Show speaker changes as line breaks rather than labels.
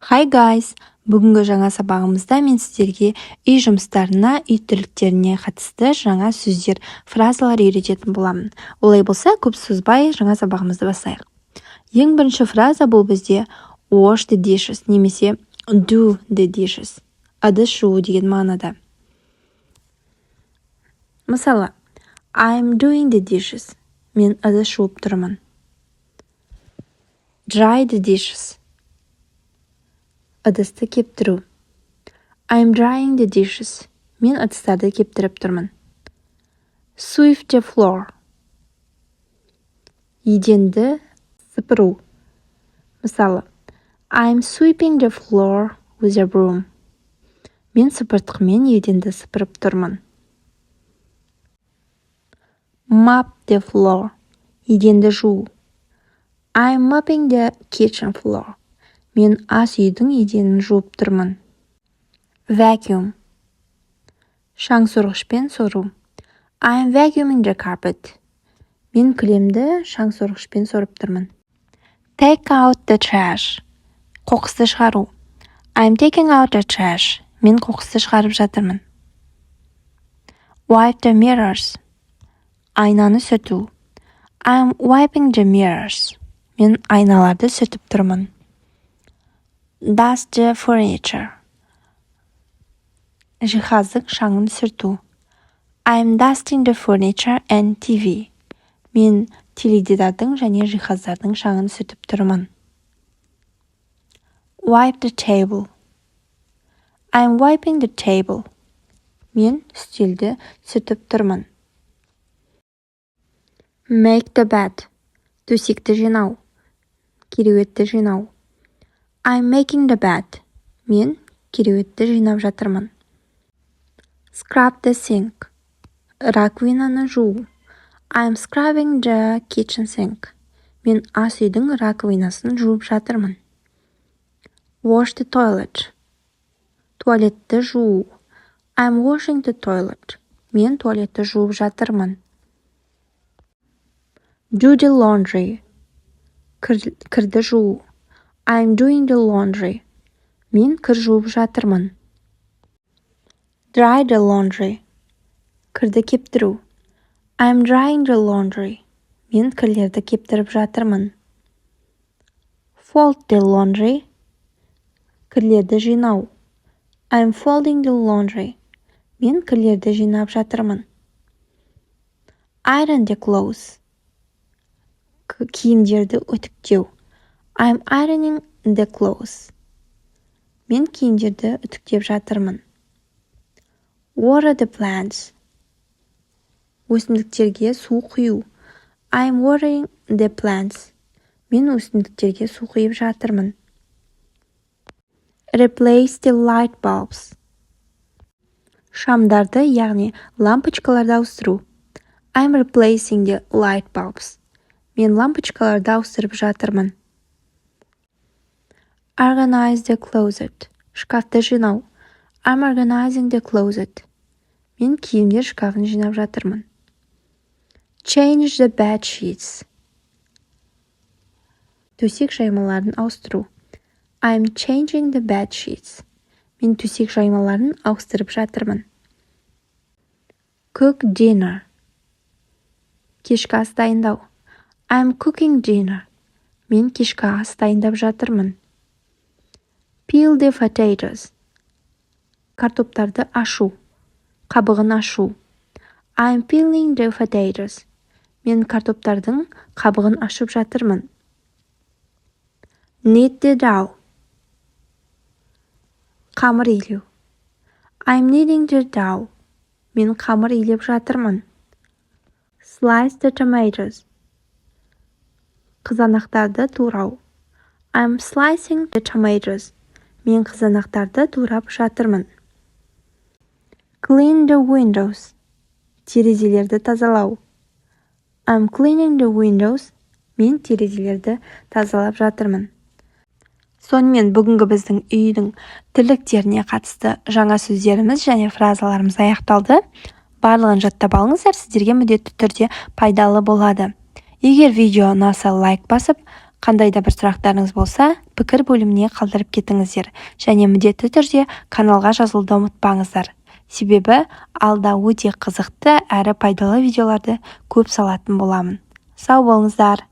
Hi guys! Бүгінгі жаңа сабағымызда мен сіздерге үй жұмыстарына, үй тірліктеріне қатысты жаңа сөздер, фразалар үйрететін боламын. Олай болса, көп созбай жаңа сабағымызды бастайық. Ең бірінші фраза бұл бізде wash the dishes немесе do the dishes. Ыдыс жуу деген мағынада. Мысалы, I'm doing the dishes. Мен ыдыс жуып тұрмын. Dry the dishes. Ыдысты кептіру. I'm drying the dishes. Мен ыдыстарды кептіріп тұрмын. Sweep the floor. Еденді сыпыру. Мысалы, I'm sweeping the floor with a broom. Мен сыпыртқымен еденді сыпырып тұрмын. Mop the floor. Еденді жуу. I'm mopping the kitchen floor. Мен ас үйдің еденін жуып тұрмын. Vacuum. Шаң сорғышпен сору. I'm vacuuming the carpet. Мен кілемді шаң сорғышпен сорып тұрмын. Take out the trash. Қоқысты шығару. I'm taking out the trash. Мен қоқысты шығарып жатырмын. Wipe the mirrors. Айнаны сүрту. I'm wiping the mirrors. Мен айналарды сүртіп тұрмын. Dust the furniture. Жиһаздың шаңын сүрту. I'm dusting the furniture and TV. Мен теледидардың және жиһаздардың шаңын сүртіп тұрмын. Wipe the table. I'm wiping the table. Мен үстелді сүртіп тұрмын. Make the bed. Төсекті жинау. Кереуетті жинау. I'm making the bed. Мен кереуетті жинап жатырмын. Scrub the sink. Раковинаны жуу. I'm scrubbing the kitchen sink. Мен ас үйдің раковинасын жуып жатырмын. Wash the toilet. Туалетті жуу. I'm washing the toilet. Мен туалетті жуып жатырмын. Do the laundry. Кірді жуу. I'm doing the laundry. Мен кір жуып жатырмын. Dry the laundry. Кірді кептіру. I'm drying the laundry. Мен кірлерді кептіріп жатырмын. Fold the laundry. Кірлерді жинау. I'm folding the laundry. Мен кірлерді жинап жатырмын. Iron the clothes. Киімдерді үтіктеу. I'm ironing the clothes. Мен киімдерді үтіктеп жатырмын. Water the plants. Өсімдіктерге су құю. I'm watering the plants. Мен өсімдіктерге су құйып жатырмын. Replace the light bulbs. Шамдарды, яғни лампочкаларды ауыстыру. I'm replacing the light bulbs. Мен лампочкаларды ауыстырып жатырмын. Organize the closet. Шкафты жинау. I'm organizing the closet. Мен киімдер шкафын жинап жатырмын. Change the bed sheets. Төсек жаймаларын ауыстыру. I'm changing the bed sheets. Мен төсек жаймаларын ауыстырып жатырмын. Cook dinner. Кешкі ас дайындау. I'm cooking dinner. Мен кешкі ас дайындап жатырмын. Peel the potatoes. Картоптарды ашу. Қабығын ашу. I'm peeling the potatoes. Мен картоптардың қабығын ашып жатырмын. Knead the dough. Қамыр илеу. I'm kneading the dough. Мен қамыр илеп жатырмын. Slice the tomatoes. Қызанақтарды турау. I'm slicing the tomatoes. Мен қызанақтарды турап жатырмын. Clean the windows. Терезелерді тазалау. I'm cleaning the windows. Мен терезелерді тазалап жатырмын. Сонымен бүгінгі біздің үйдің тірліктеріне қатысты жаңа сөздеріміз және фразаларымыз аяқталды. Барлығын жаттап алыңыздар, сіздерге міндетті түрде пайдалы болады. Егер видео ұнаса лайк басып, Қандай да бір сұрақтарыңыз болса, пікір бөліміне қалдырып кетіңіздер. Және міндетті түрде каналға жазылуды ұмытпаңыздар. Себебі алда өте қызықты әрі пайдалы видеоларды көп салатын боламын. Сау болыңыздар!